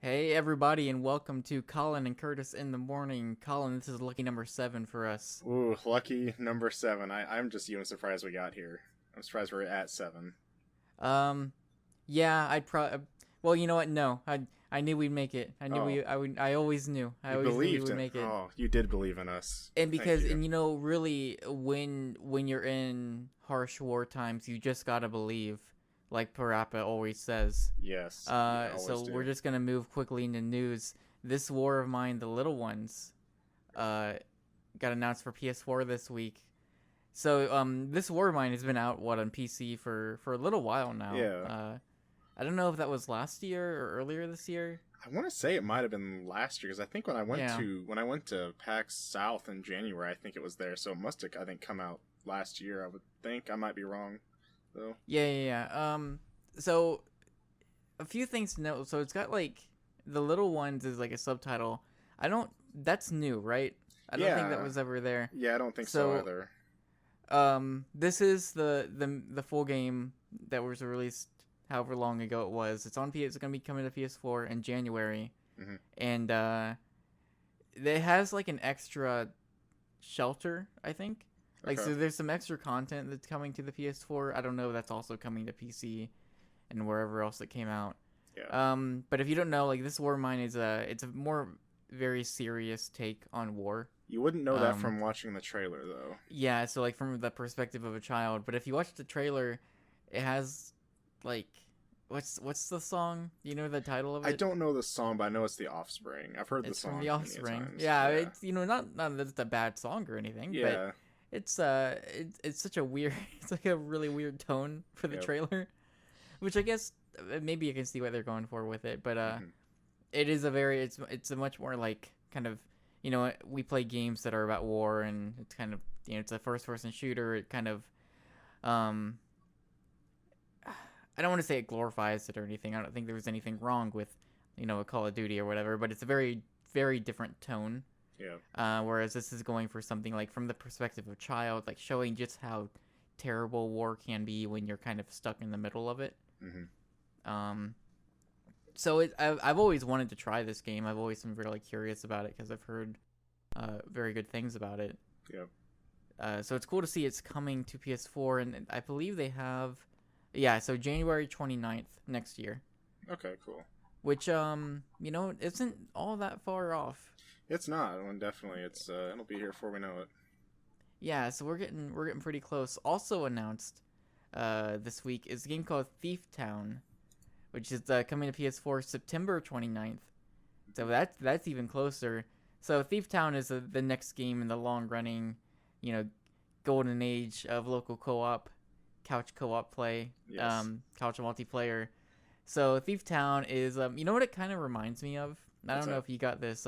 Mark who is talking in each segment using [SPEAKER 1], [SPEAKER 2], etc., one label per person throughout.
[SPEAKER 1] Hey everybody, and welcome to Colin and Curtis in the morning. Colin, this is lucky number 7 for us.
[SPEAKER 2] Ooh, lucky number 7. I'm just even surprised we got here. I'm surprised we're at 7.
[SPEAKER 1] Um, yeah, I'd probably. Well, you know what? No, I knew we'd make it. I knew
[SPEAKER 2] Oh,
[SPEAKER 1] we. I would. I always knew. I
[SPEAKER 2] you
[SPEAKER 1] always knew we
[SPEAKER 2] believed
[SPEAKER 1] would
[SPEAKER 2] in.
[SPEAKER 1] make it.
[SPEAKER 2] Oh, you did believe in us.
[SPEAKER 1] And
[SPEAKER 2] Thank
[SPEAKER 1] because,
[SPEAKER 2] you.
[SPEAKER 1] and really, when you're in harsh war times, you just gotta believe, like Parappa always says.
[SPEAKER 2] Yes, you always
[SPEAKER 1] So we're
[SPEAKER 2] do.
[SPEAKER 1] just gonna move quickly into news. This War of Mine, the Little Ones, uh, got announced for PS4 this week. So this War of Mine has been out on PC for a little while now.
[SPEAKER 2] Yeah,
[SPEAKER 1] I don't know if that was last year or earlier this year.
[SPEAKER 2] I want to say it might have been last year because I think
[SPEAKER 1] Yeah.
[SPEAKER 2] when I went to PAX South in January, I think it was there. So it must have come out last year. I would think. I might be wrong though.
[SPEAKER 1] Yeah. So a few things to note. So it's got like the Little Ones is like a subtitle. I don't. That's new, right? I don't think that
[SPEAKER 2] Yeah,
[SPEAKER 1] was ever there.
[SPEAKER 2] yeah, I don't think so
[SPEAKER 1] So
[SPEAKER 2] either.
[SPEAKER 1] this is the full game that was released however long ago it was. It's on PS. It's gonna be coming to PS4 in January,
[SPEAKER 2] Hmm.
[SPEAKER 1] and it has like an extra shelter, I think. Like,
[SPEAKER 2] Okay.
[SPEAKER 1] so there's some extra content that's coming to the PS4. I don't know if that's also coming to PC and wherever else it came out.
[SPEAKER 2] Yeah.
[SPEAKER 1] But if you don't know, like, this War Mine is it's a more very serious take on war.
[SPEAKER 2] You wouldn't know that
[SPEAKER 1] Um,
[SPEAKER 2] from watching the trailer though.
[SPEAKER 1] yeah, so like from the perspective of a child. But if you watch the trailer, it has like what's the song? You know the title of
[SPEAKER 2] I
[SPEAKER 1] it?
[SPEAKER 2] don't know the song, but I know it's The Offspring. I've heard the
[SPEAKER 1] It's from
[SPEAKER 2] song
[SPEAKER 1] The
[SPEAKER 2] many
[SPEAKER 1] Offspring.
[SPEAKER 2] times.
[SPEAKER 1] Yeah,
[SPEAKER 2] Yeah.
[SPEAKER 1] it's not that it's a bad song or anything, but
[SPEAKER 2] Yeah.
[SPEAKER 1] it's such a weird it's like a really weird tone for the
[SPEAKER 2] Yep.
[SPEAKER 1] trailer, which I guess maybe you can see what they're going for with it, but
[SPEAKER 2] Hmm.
[SPEAKER 1] it is a very it's a much more like kind of we play games that are about war, and it's kind of it's a first person shooter. It kind of um I don't want to say it glorifies it or anything. I don't think there was anything wrong with a Call of Duty or whatever, but it's a very very different tone.
[SPEAKER 2] Yeah.
[SPEAKER 1] Whereas this is going for something like from the perspective of a child, like showing just how terrible war can be when you're kind of stuck in the middle of it.
[SPEAKER 2] Hmm.
[SPEAKER 1] Um, so I've always wanted to try this game. I've always been really curious about it because I've heard very good things about it.
[SPEAKER 2] Yep.
[SPEAKER 1] So it's cool to see it's coming to PS4, and I believe they have, yeah, so January 29th next year,
[SPEAKER 2] Okay. Cool.
[SPEAKER 1] which isn't all that far off.
[SPEAKER 2] It's not. I mean, definitely. It'll be here before we know it.
[SPEAKER 1] Yeah, so we're getting pretty close. Also announced this week is a game called Thief Town, which is coming to PS4 September 29th. So that's even closer. So Thief Town is the next game in the long running, you know, golden age of local co-op, couch co-op play,
[SPEAKER 2] Yes.
[SPEAKER 1] couch multiplayer. So Thief Town is you know what it kind of reminds me of? I
[SPEAKER 2] What's
[SPEAKER 1] don't know
[SPEAKER 2] that?
[SPEAKER 1] if you got this.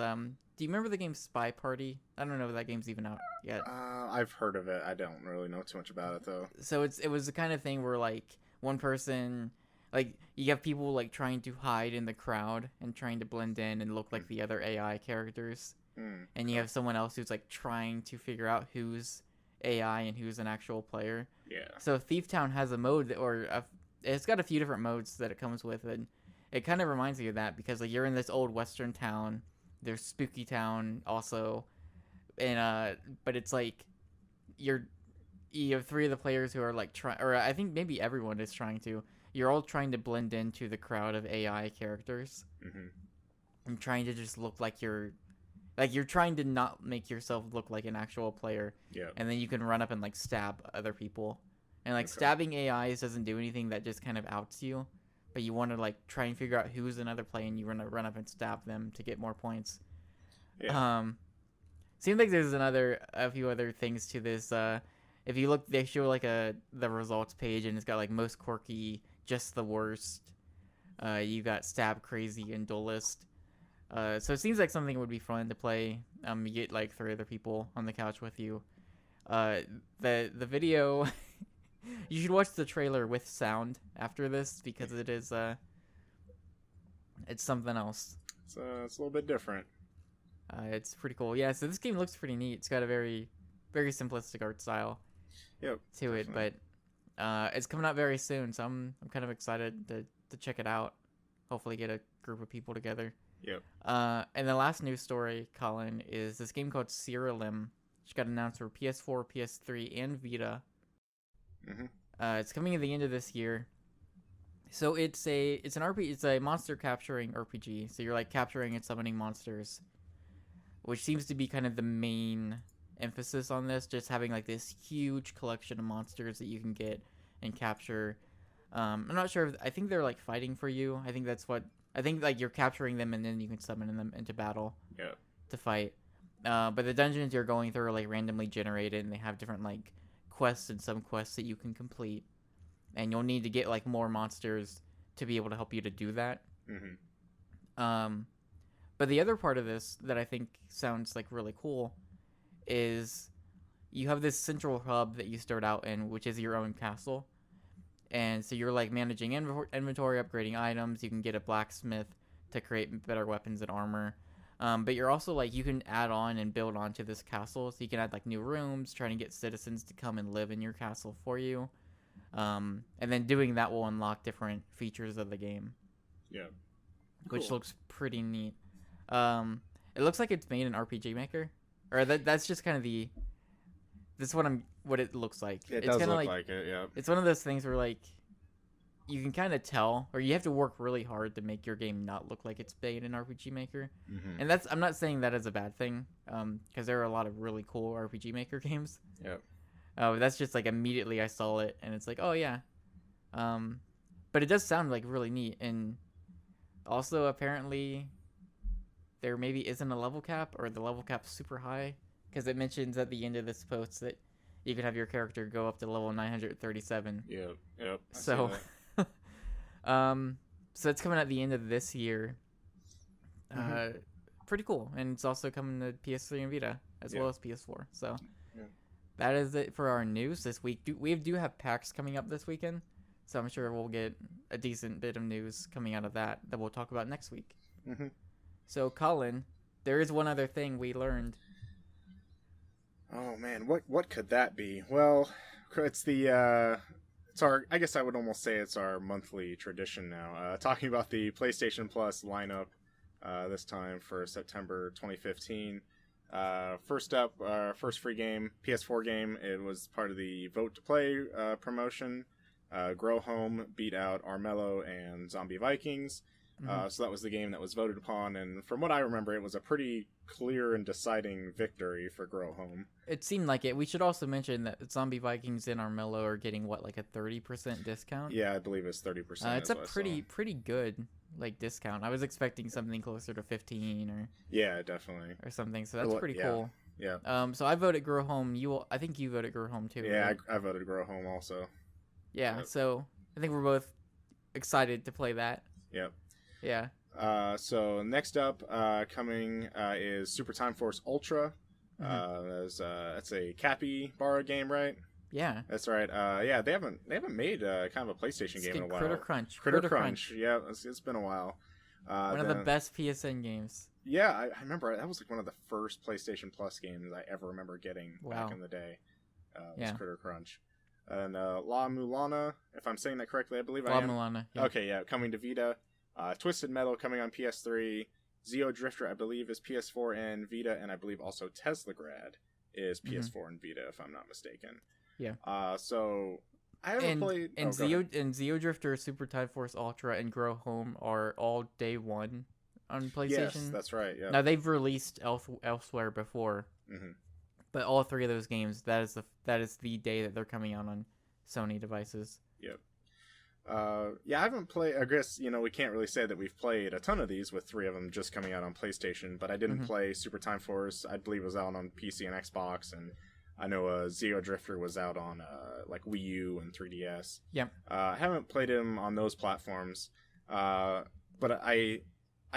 [SPEAKER 1] Do you remember the game Spy Party? I don't know if that game's even out yet.
[SPEAKER 2] I've heard of it. I don't really know too much about it though.
[SPEAKER 1] So it was the kind of thing where like one person, like you have people like trying to hide in the crowd and trying to blend in and look like the other AI characters,
[SPEAKER 2] Hmm.
[SPEAKER 1] and you have someone else who's like trying to figure out who's AI and who's an actual player.
[SPEAKER 2] Yeah.
[SPEAKER 1] So Thief Town has a mode it's got a few different modes that it comes with, and it kind of reminds me of that because like you're in this old western town. There's Spooky Town also, and but it's like you're you have three of the players who are like trying, or I think maybe everyone is trying to. You're all trying to blend into the crowd of AI characters
[SPEAKER 2] Hmm.
[SPEAKER 1] and trying to just look like you're trying to not make yourself look like an actual player,
[SPEAKER 2] Yeah.
[SPEAKER 1] and then you can run up and like stab other people. And like
[SPEAKER 2] Okay.
[SPEAKER 1] stabbing AIs doesn't do anything, that just kind of outs you. But you want to like try and figure out who's another player, and you want to run up and stab them to get more points.
[SPEAKER 2] Yeah.
[SPEAKER 1] Seems like there's a few other things to this. If you look, they show like the results page, and it's got like most quirky, just the worst. You got stab crazy and duelist. So it seems like something would be fun to play. You get like three other people on the couch with you. The video, you should watch the trailer with sound after this because it's something else.
[SPEAKER 2] It's a little bit different.
[SPEAKER 1] It's pretty cool. Yeah, so this game looks pretty neat. It's got a very, very simplistic art style
[SPEAKER 2] Yep.
[SPEAKER 1] to
[SPEAKER 2] Definitely.
[SPEAKER 1] it, but it's coming out very soon, so I'm kind of excited to check it out. hopefully get a group of people together.
[SPEAKER 2] Yep.
[SPEAKER 1] And the last news story, Colin, is this game called Siralim, which got announced for PS4, PS3, and Vita.
[SPEAKER 2] Mm-hmm.
[SPEAKER 1] It's coming at the end of this year. So it's an RPG. It's a monster capturing RPG. So you're like capturing and summoning monsters, which seems to be kind of the main emphasis on this. Just having like this huge collection of monsters that you can get and capture. I'm not sure. I think they're like fighting for you. I think that's what. I think like you're capturing them and then you can summon them into battle.
[SPEAKER 2] Yeah.
[SPEAKER 1] To fight. But the dungeons you're going through are like randomly generated, and they have different like quests and sub-quests that you can complete. And you'll need to get like more monsters to be able to help you to do that.
[SPEAKER 2] Mm-hmm.
[SPEAKER 1] But the other part of this that I think sounds like really cool is you have this central hub that you start out in, which is your own castle. And so you're like managing inventory, upgrading items. You can get a blacksmith to create better weapons and armor. But you're also like, you can add on and build onto this castle. So you can add like new rooms, trying to get citizens to come and live in your castle for you. And then doing that will unlock different features of the game.
[SPEAKER 2] Yeah.
[SPEAKER 1] Which looks pretty neat. It looks like it's made in RPG Maker. Or that's just kind of the... That's what it looks like.
[SPEAKER 2] It
[SPEAKER 1] It's
[SPEAKER 2] does
[SPEAKER 1] kinda
[SPEAKER 2] look like it, yeah.
[SPEAKER 1] It's one of those things where like you can kind of tell, or you have to work really hard to make your game not look like it's made in RPG Maker.
[SPEAKER 2] Mm-hmm.
[SPEAKER 1] And I'm not saying that as a bad thing, because there are a lot of really cool RPG Maker games.
[SPEAKER 2] Yep.
[SPEAKER 1] That's just like immediately I saw it and it's like, oh yeah. But it does sound like really neat, and also apparently there maybe isn't a level cap, or the level cap's super high, because it mentions at the end of this post that you can have your character go up to level 937.
[SPEAKER 2] Yep. I
[SPEAKER 1] So,
[SPEAKER 2] see that.
[SPEAKER 1] so it's coming at the end of this year.
[SPEAKER 2] Mhm.
[SPEAKER 1] Pretty cool, and it's also coming to PS3 and Vita as well as PS4. So,
[SPEAKER 2] Yeah.
[SPEAKER 1] that is it for our news this week. We do have PAX coming up this weekend, so I'm sure we'll get a decent bit of news coming out of that we'll talk about next week.
[SPEAKER 2] Mm-hmm.
[SPEAKER 1] So, Colin, there is one other thing we learned.
[SPEAKER 2] Oh man, what could that be? Well, it's our, I guess I would almost say it's our monthly tradition now. Talking about the PlayStation Plus lineup this time for September 2015. First up, first free game, PS4 game. It was part of the Vote to Play promotion. Grow Home beat out Armello and Zombie Vikings. So that was the game that was voted upon, and from what I remember, it was a pretty clear and deciding victory for Grow Home.
[SPEAKER 1] It seemed like it. We should also mention that Zombie Vikings and Armello are getting like a 30% discount.
[SPEAKER 2] Yeah, I believe it's 30%.
[SPEAKER 1] It's a pretty good like discount. I was expecting something closer to 15 or
[SPEAKER 2] definitely
[SPEAKER 1] something. So that's pretty cool.
[SPEAKER 2] Yeah.
[SPEAKER 1] So I voted Grow Home. I think you voted Grow Home too.
[SPEAKER 2] Yeah,
[SPEAKER 1] right?
[SPEAKER 2] I voted Grow Home also.
[SPEAKER 1] Yeah.
[SPEAKER 2] Yep.
[SPEAKER 1] So I think we're both excited to play that.
[SPEAKER 2] Yep.
[SPEAKER 1] Yeah.
[SPEAKER 2] So next up, coming is Super Time Force Ultra. That's a capybara game, right?
[SPEAKER 1] Yeah.
[SPEAKER 2] That's right. Yeah, they haven't made kind of a PlayStation game in a while.
[SPEAKER 1] Critter Crunch.
[SPEAKER 2] Critter Crunch. Yeah, it's been a while.
[SPEAKER 1] One of the best PSN games.
[SPEAKER 2] Yeah, I remember that was like one of the first PlayStation Plus games I ever remember getting back in the day. Was Critter Crunch. And La Mulana, if I'm saying that correctly, I believe I am.
[SPEAKER 1] La Mulana. Yeah.
[SPEAKER 2] Okay, yeah, coming to Vita. Twisted Metal coming on PS3. Zeo Drifter, I believe, is PS4 and Vita, and I believe also Teslagrad is PS4 and Vita, if I'm not mistaken.
[SPEAKER 1] Yeah.
[SPEAKER 2] So I haven't played.
[SPEAKER 1] And Zeo Drifter, Super Time Force Ultra, and Grow Home are all day one on PlayStation.
[SPEAKER 2] Yes, that's right. Yeah.
[SPEAKER 1] Now they've released elsewhere before, but all three of those games, that is the day that they're coming out on Sony devices.
[SPEAKER 2] Yep. Yeah, I haven't played. I guess we can't really say that we've played a ton of these with three of them just coming out on PlayStation. But I didn't play Super Time Force. I believe it was out on PC and Xbox, and I know Zeo Drifter was out on like Wii U and 3DS.
[SPEAKER 1] Yep.
[SPEAKER 2] I haven't played him on those platforms, but I'm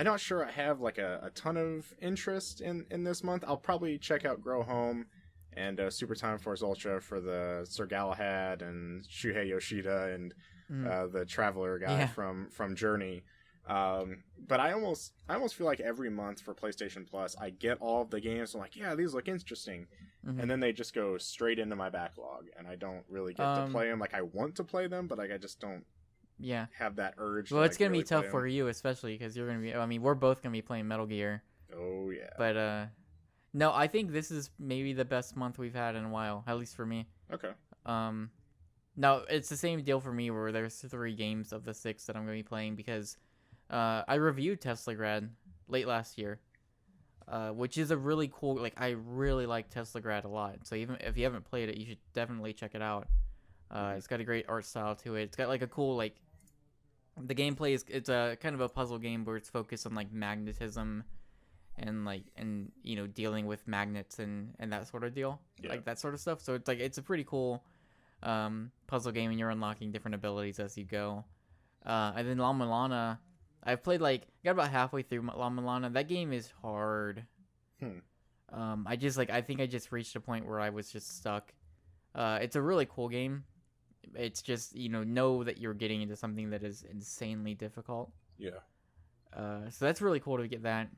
[SPEAKER 2] not sure I have like a ton of interest in this month. I'll probably check out Grow Home and Super Time Force Ultra for the Sir Galahad and Shuhei Yoshida and the Traveler guy from Journey. But I almost feel like every month for PlayStation Plus, I get all of the games. I'm like, yeah, these look interesting. And then they just go straight into my backlog, and I don't really get to play them. Like, I want to play them, but like I just don't
[SPEAKER 1] Yeah.
[SPEAKER 2] have that urge.
[SPEAKER 1] Well,
[SPEAKER 2] to,
[SPEAKER 1] it's gonna
[SPEAKER 2] really
[SPEAKER 1] be tough
[SPEAKER 2] play
[SPEAKER 1] for
[SPEAKER 2] 'em.
[SPEAKER 1] you, especially because you're gonna be. I mean, we're both gonna be playing Metal Gear,
[SPEAKER 2] Oh yeah.
[SPEAKER 1] but no, I think this is maybe the best month we've had in a while, at least for me.
[SPEAKER 2] Okay.
[SPEAKER 1] No, it's the same deal for me where there's 3 games of the 6 that I'm gonna be playing because, I reviewed Teslagrad late last year, which is a really cool. Like, I really like Teslagrad a lot. So even if you haven't played it, you should definitely check it out. It's got a great art style to it. It's got like a cool like. The gameplay is it's a kind of a puzzle game where it's focused on like magnetism and dealing with magnets and that sort of deal, like that sort of stuff. So it's like it's a pretty cool puzzle game, and you're unlocking different abilities as you go. And then La Milana, I've played got about halfway through La Milana. That game is hard. I think I just reached a point where I was just stuck. It's a really cool game. It's just know that you're getting into something that is insanely difficult.
[SPEAKER 2] Yeah.
[SPEAKER 1] So that's really cool to get that.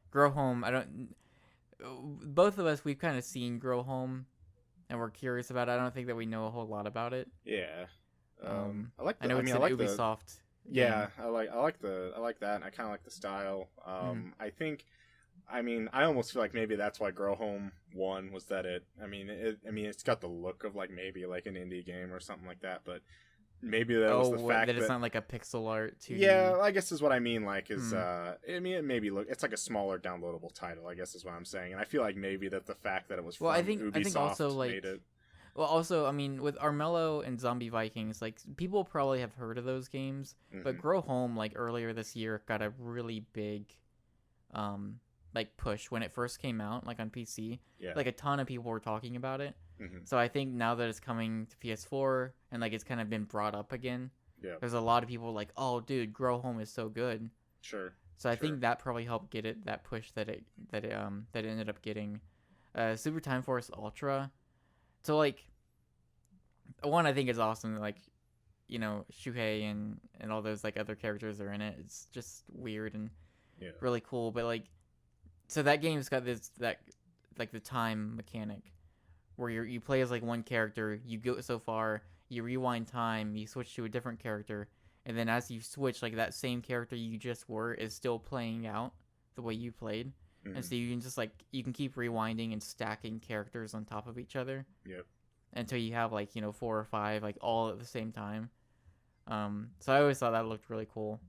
[SPEAKER 1] Grow Home. Both of us, we've kind of seen Grow Home, and we're curious about it. I don't think that we know a whole lot about it.
[SPEAKER 2] Yeah. I like.
[SPEAKER 1] I know it's an Ubisoft.
[SPEAKER 2] Yeah, I like that, and I kind of like the style. I almost feel like maybe that's why Grow Home won, was that it's got the look of like maybe like an indie game or something like that, but maybe that was the fact that
[SPEAKER 1] it's not like a pixel art 2D.
[SPEAKER 2] Yeah, I guess is what I mean. Like, it maybe it's like a smaller downloadable title, I guess is what I'm saying, and I feel like maybe that the fact that it was from Ubisoft
[SPEAKER 1] I think also
[SPEAKER 2] made it.
[SPEAKER 1] Well, also, I mean, with Armello and Zombie Vikings, like people probably have heard of those games, but Grow Home, like earlier this year, got a really big, push when it first came out, like on PC.
[SPEAKER 2] Yeah.
[SPEAKER 1] Like a ton of people were talking about it. So I think now that it's coming to PS4 and like it's kind of been brought up again, there's a lot of people like, oh, dude, Grow Home is so good.
[SPEAKER 2] Sure.
[SPEAKER 1] So I think that probably helped get it that push that it ended up getting. Super Time Force Ultra. So like, one, I think is awesome. Like, Shuhei and all those like other characters are in it. It's just weird and really cool. But like, so that game's got the time mechanic where you play as like one character, you go so far, you rewind time, you switch to a different character, and then as you switch, like that same character you just were is still playing out the way you played. And so you can just you can keep rewinding and stacking characters on top of each other.
[SPEAKER 2] Yep.
[SPEAKER 1] Until you have 4 or 5 like all at the same time. So I always thought that looked really cool.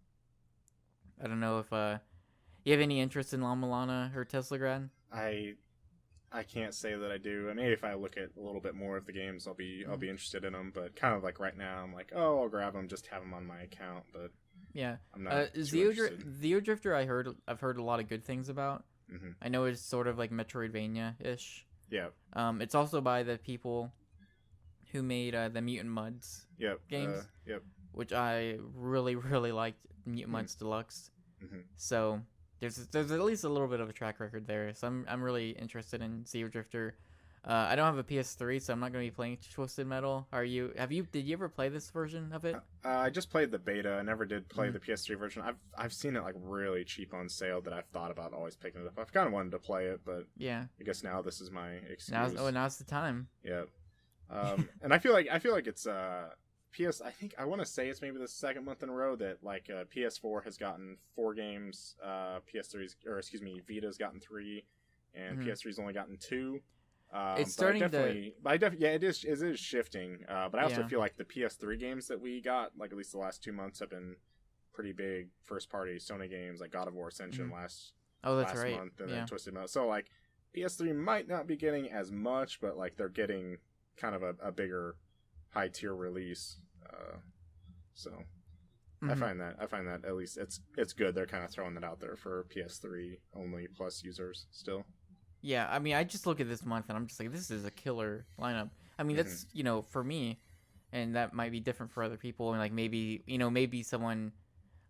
[SPEAKER 1] I don't know if you have any interest in La Milana or Teslagrad?
[SPEAKER 2] I can't say that I do. Maybe if I look at a little bit more of the games, I'll be interested in them. But kind of like right now, I'm like, oh, I'll grab them, just have them on my account. But
[SPEAKER 1] yeah,
[SPEAKER 2] I'm not.
[SPEAKER 1] Zeo Drifter, I've heard a lot of good things about. I know it's sort of like Metroidvania-ish.
[SPEAKER 2] Yeah.
[SPEAKER 1] It's also by the people who made the Mutant Mudds games. Which I really, really liked, Mutant Mudds Deluxe. So there's at least a little bit of a track record there. So I'm really interested in Zeo Drifter. I don't have a PS3, so I'm not going to be playing Twisted Metal. Did you ever play this version of it?
[SPEAKER 2] I just played the beta. I never did play the PS3 version. I've seen it like really cheap on sale that I've thought about always picking it up. I've kind of wanted to play it, but I guess now this is my excuse.
[SPEAKER 1] Now's the time.
[SPEAKER 2] Yeah. And I feel like it's I think I want to say it's maybe the second month in a row that PS4 has gotten 4 games, Vita's gotten 3, and PS3's only gotten 2.
[SPEAKER 1] It's starting
[SPEAKER 2] it is shifting. But I also feel like the PS3 games that we got, like at least the last 2 months, have been pretty big first party Sony games, like God of War Ascension last month, and then Twisted Metal. So like PS3 might not be getting as much, but like they're getting kind of a bigger high tier release. I find that at least it's good. They're kind of throwing it out there for PS3 only plus users still.
[SPEAKER 1] Yeah, I mean, I just look at this month and I'm just like, this is a killer lineup. I mean, that's for me, and that might be different for other people. And like maybe someone,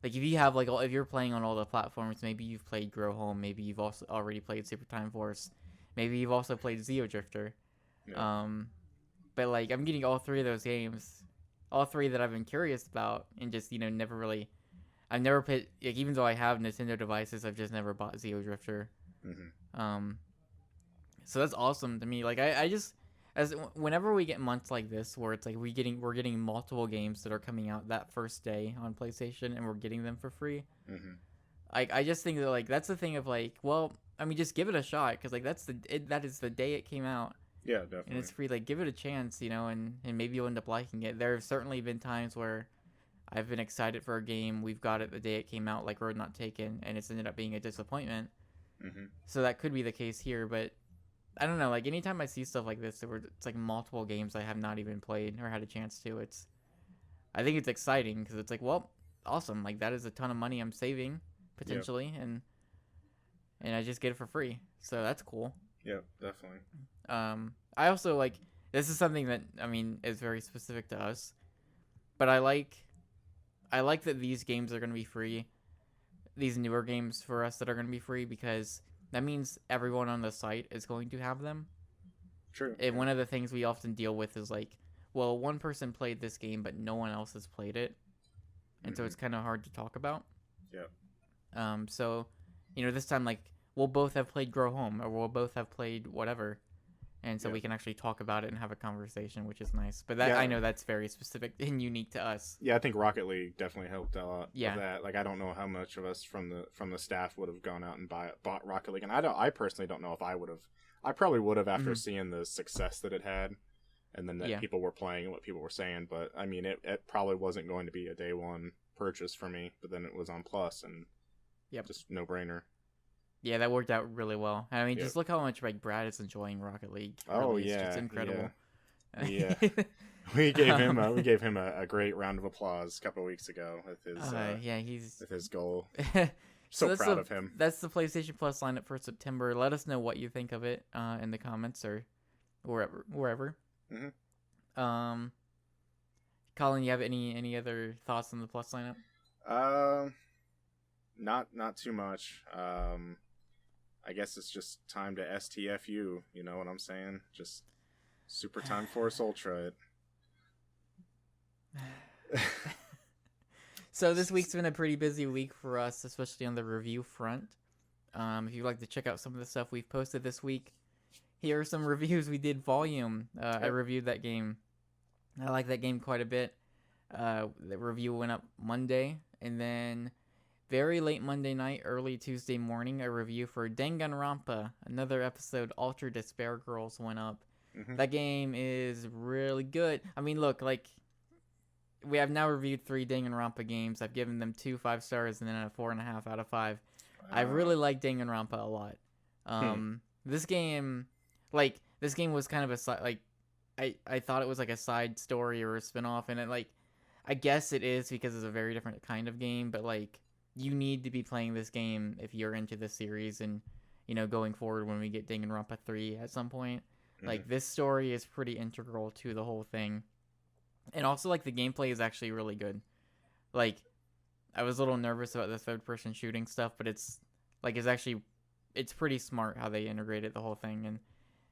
[SPEAKER 1] like if you have if you're playing on all the platforms, maybe you've played Grow Home, maybe you've also already played Super Time Force, maybe you've also played Zeo Drifter.
[SPEAKER 2] Yeah.
[SPEAKER 1] But like I'm getting all 3 of those games, all 3 that I've been curious about, and just I've never played, even though I have Nintendo devices, I've just never bought Zeo Drifter. So that's awesome to me. Like I just whenever we get months like this where it's like we're getting multiple games that are coming out that first day on PlayStation and we're getting them for free.
[SPEAKER 2] Mm-hmm.
[SPEAKER 1] I just think that like that's the thing of like, well, I mean, just give it a shot because like that is the day it came out.
[SPEAKER 2] Yeah, definitely.
[SPEAKER 1] And it's free. Like, give it a chance, and maybe you'll end up liking it. There have certainly been times where I've been excited for a game. We've got it the day it came out, like Road Not Taken, and it's ended up being a disappointment.
[SPEAKER 2] Mm-hmm.
[SPEAKER 1] So that could be the case here, but I don't know. Like, anytime I see stuff like this, it's like multiple games I have not even played or had a chance to. I think it's exciting because it's like, well, awesome. Like, that is a ton of money I'm saving potentially, and I just get it for free. So that's cool.
[SPEAKER 2] Yep, definitely.
[SPEAKER 1] I also like, this is something that I mean is very specific to us, but I like that these games are going to be free, these newer games for us that are going to be free, because that means everyone on the site is going to have them.
[SPEAKER 2] True.
[SPEAKER 1] And one of the things we often deal with is like, well, one person played this game but no one else has played it, and so it's kind of hard to talk about.
[SPEAKER 2] Yeah.
[SPEAKER 1] So this time, like, we'll both have played Grow Home, or we'll both have played whatever, and so we can actually talk about it and have a conversation, which is nice. But I know that's very specific and unique to us.
[SPEAKER 2] Yeah, I think Rocket League definitely helped a lot.
[SPEAKER 1] Yeah.
[SPEAKER 2] With that. Like, I don't know how much of us from the staff would have gone out and bought Rocket League, and I personally don't know if I would have. I probably would have after seeing the success that it had, and then that people were playing and what people were saying. But I mean, it probably wasn't going to be a day one purchase for me. But then it was on Plus, and just no brainer. Yeah,
[SPEAKER 1] that worked out really well. I mean, just look how much like Brad is enjoying Rocket League. Really. It's incredible.
[SPEAKER 2] Yeah. we gave him a great round of applause a couple of weeks ago with his with his goal. So proud of him.
[SPEAKER 1] That's the PlayStation Plus lineup for September. Let us know what you think of it in the comments or wherever.
[SPEAKER 2] Mm-hmm.
[SPEAKER 1] Collin, you have any other thoughts on the Plus lineup?
[SPEAKER 2] Not too much. I guess it's just time to STFU. You know what I'm saying? Just Super Time Force Ultra.
[SPEAKER 1] So this week's been a pretty busy week for us, especially on the review front. If you'd like to check out some of the stuff we've posted this week, here are some reviews. We did Volume. I reviewed that game. I like that game quite a bit. The review went up Monday, and then very late Monday night, early Tuesday morning, a review for Danganronpa, another episode, Ultra Despair Girls, went up.
[SPEAKER 2] Mm-hmm.
[SPEAKER 1] That game is really good. I mean, look, like, we have now reviewed 3 Danganronpa games. I've given them 2 5 stars and then a 4.5 out of 5. I really like Danganronpa a lot. This game was kind of a side, like, I thought it was like a side story or a spinoff, and it, like, I guess it is because it's a very different kind of game, but like, you need to be playing this game if you're into the series, and going forward when we get Danganronpa 3 at some point. Like, this story is pretty integral to the whole thing. And also, like, the gameplay is actually really good. Like, I was a little nervous about the third person shooting stuff, but it's pretty smart how they integrated the whole thing,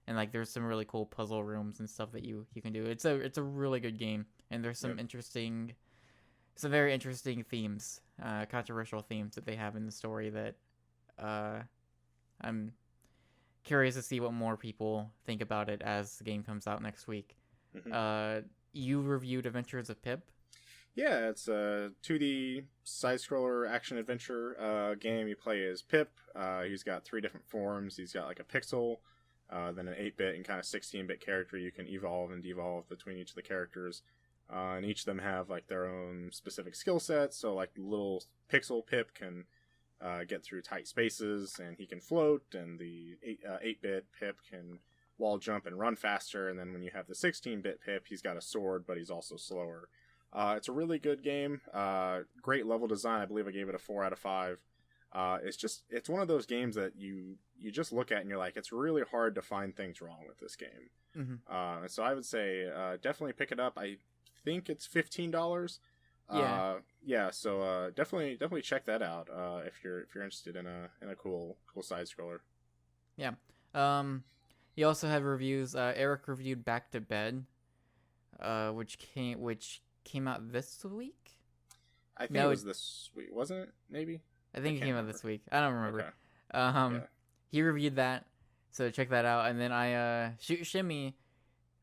[SPEAKER 1] and like, there's some really cool puzzle rooms and stuff that you can do. It's a really good game, and there's some very interesting themes, controversial themes that they have in the story that I'm curious to see what more people think about it as the game comes out next week. You reviewed Adventures of Pip.
[SPEAKER 2] Yeah, it's a 2D side-scroller action-adventure game. You play as Pip. He's got 3 different forms. He's got like a pixel, then an 8-bit and kind of 16-bit character. You can evolve and devolve between each of the characters. And each of them have like their own specific skill sets. So like little pixel Pip can get through tight spaces, and he can float, and the 8-bit Pip can wall jump and run faster, and then when you have the 16-bit Pip, he's got a sword, but he's also slower. It's a really good game. Great level design. I believe I gave it a 4 out of 5. It's one of those games that you just look at and you're like, it's really hard to find things wrong with this game. So I would say definitely pick it up. I think it's $15. So definitely check that out if you're interested in a cool side scroller.
[SPEAKER 1] You also have reviews. Eric reviewed Back to Bed, which came out this week.
[SPEAKER 2] I think it was this week, wasn't it? Maybe.
[SPEAKER 1] I think it came out this week. I don't remember.
[SPEAKER 2] Okay.
[SPEAKER 1] He reviewed that, so check that out. And then Shutshimi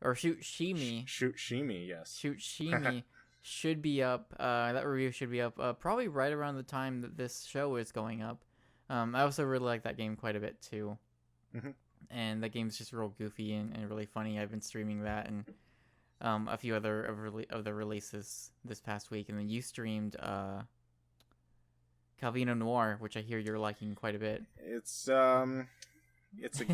[SPEAKER 1] or Shutshimi.
[SPEAKER 2] Shutshimi, yes.
[SPEAKER 1] Shutshimi should be up. That review should be up probably right around the time that this show is going up. I also really like that game quite a bit too.
[SPEAKER 2] Mm-hmm.
[SPEAKER 1] And that game's just real goofy and really funny. I've been streaming that and a few other of the releases this past week. And then you streamed Calvino Noir, which I hear you're liking quite a bit.
[SPEAKER 2] It's a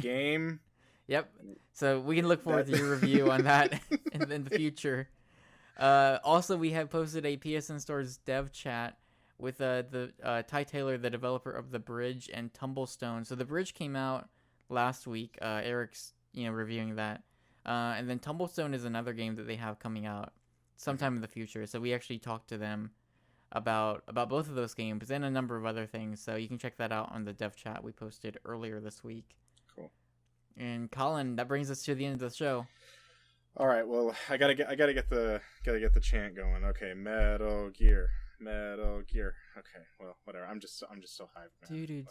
[SPEAKER 2] game.
[SPEAKER 1] Yep. So we can look forward to your review on that in the future. Also, we have posted a PSNStores dev chat with Ty Taylor, the developer of The Bridge and Tumblestone. So The Bridge came out last week. Eric's reviewing that. And then Tumblestone is another game that they have coming out sometime in the future. So we actually talked to them about both of those games and a number of other things. So you can check that out on the dev chat we posted earlier this week.
[SPEAKER 2] Cool.
[SPEAKER 1] And Collin, that brings us to the end of the show.
[SPEAKER 2] All right, well, I gotta get the chant going. Okay, Metal Gear. Okay, well, whatever. I'm just so hyped, man.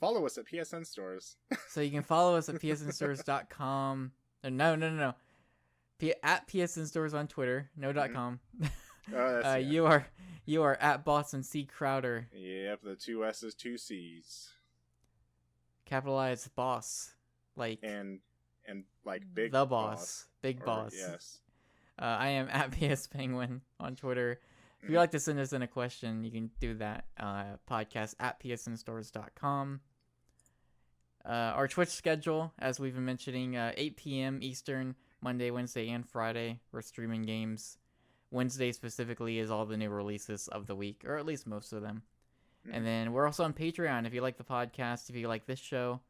[SPEAKER 2] Follow us at PSNStores.
[SPEAKER 1] So you can follow us at PSNStores.com. No. At PSNStores on Twitter. No .com. You are at Boston C Crowder.
[SPEAKER 2] Yep, the 2 S's, 2 C's.
[SPEAKER 1] Capitalized boss, like
[SPEAKER 2] and like big
[SPEAKER 1] the boss, big boss.
[SPEAKER 2] Yes.
[SPEAKER 1] I am at PS Penguin on Twitter. If you'd like to send us in a question, you can do that. Podcast at psnstores.com. Our Twitch schedule, as we've been mentioning, 8 p.m. Eastern, Monday, Wednesday, and Friday. We're streaming games. Wednesday specifically is all the new releases of the week, or at least most of them. And then we're also on Patreon. If you like the podcast, if you like this show,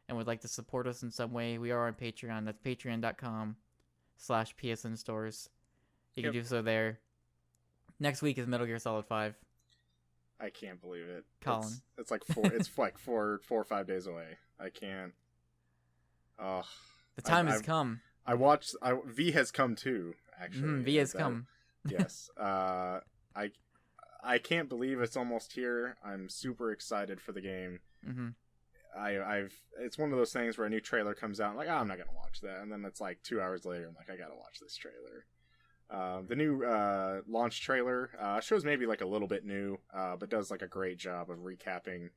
[SPEAKER 1] and would like to support us in some way, we are on Patreon. That's patreon.com/PSNstores. You can do so there. Next week is Metal Gear Solid 5.
[SPEAKER 2] I can't believe it.
[SPEAKER 1] Collin.
[SPEAKER 2] It's like four. It's like four or 5 days away. I can't.
[SPEAKER 1] The time has come.
[SPEAKER 2] V has come too. Actually,
[SPEAKER 1] V has come.
[SPEAKER 2] Yes. I can't believe it's almost here. I'm super excited for the game.
[SPEAKER 1] Mm-hmm.
[SPEAKER 2] It's one of those things where a new trailer comes out, I'm like, I'm not gonna watch that, and then it's like 2 hours later, I'm like, I gotta watch this trailer. The new launch trailer shows maybe like a little bit new, but does like a great job of recapping.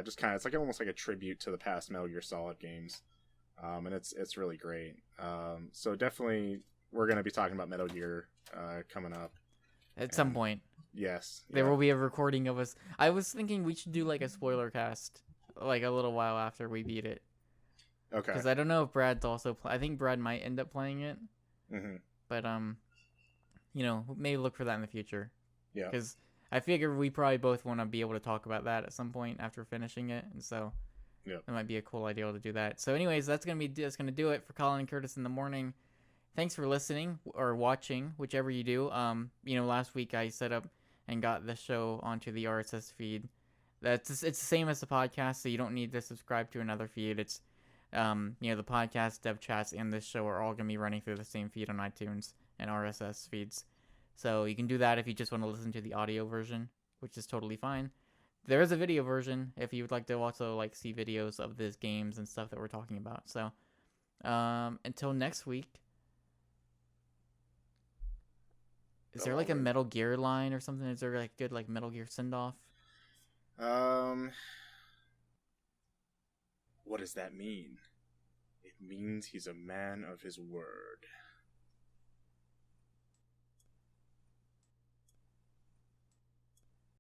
[SPEAKER 2] Just kind of, it's like almost like a tribute to the past Metal Gear Solid games, and it's really great. So definitely, we're gonna be talking about Metal Gear coming up
[SPEAKER 1] at some point.
[SPEAKER 2] Yes,
[SPEAKER 1] there will be a recording of us. I was thinking we should do like a spoiler cast, like a little while after we beat it.
[SPEAKER 2] Okay.
[SPEAKER 1] Because I don't know if Brad's also. I think Brad might end up playing it.
[SPEAKER 2] Mm-hmm.
[SPEAKER 1] But maybe look for that in the future.
[SPEAKER 2] Yeah.
[SPEAKER 1] Because I figure we probably both want to be able to talk about that at some point after finishing it, and so it might be a cool idea to do that. So, anyways, that's gonna do it for Collin and Curtis in the morning. Thanks for listening or watching, whichever you do. Last week I set up and got the show onto the RSS feed. It's the same as the podcast, so you don't need to subscribe to another feed. It's the podcast, dev chats, and this show are all gonna be running through the same feed on iTunes and RSS feeds. So you can do that if you just want to listen to the audio version, which is totally fine. There is a video version if you would like to also see videos of these games and stuff that we're talking about. So until next week. Is there a Metal Gear line or something? Is there good Metal Gear send off?
[SPEAKER 2] What does that mean? It means he's a man of his word.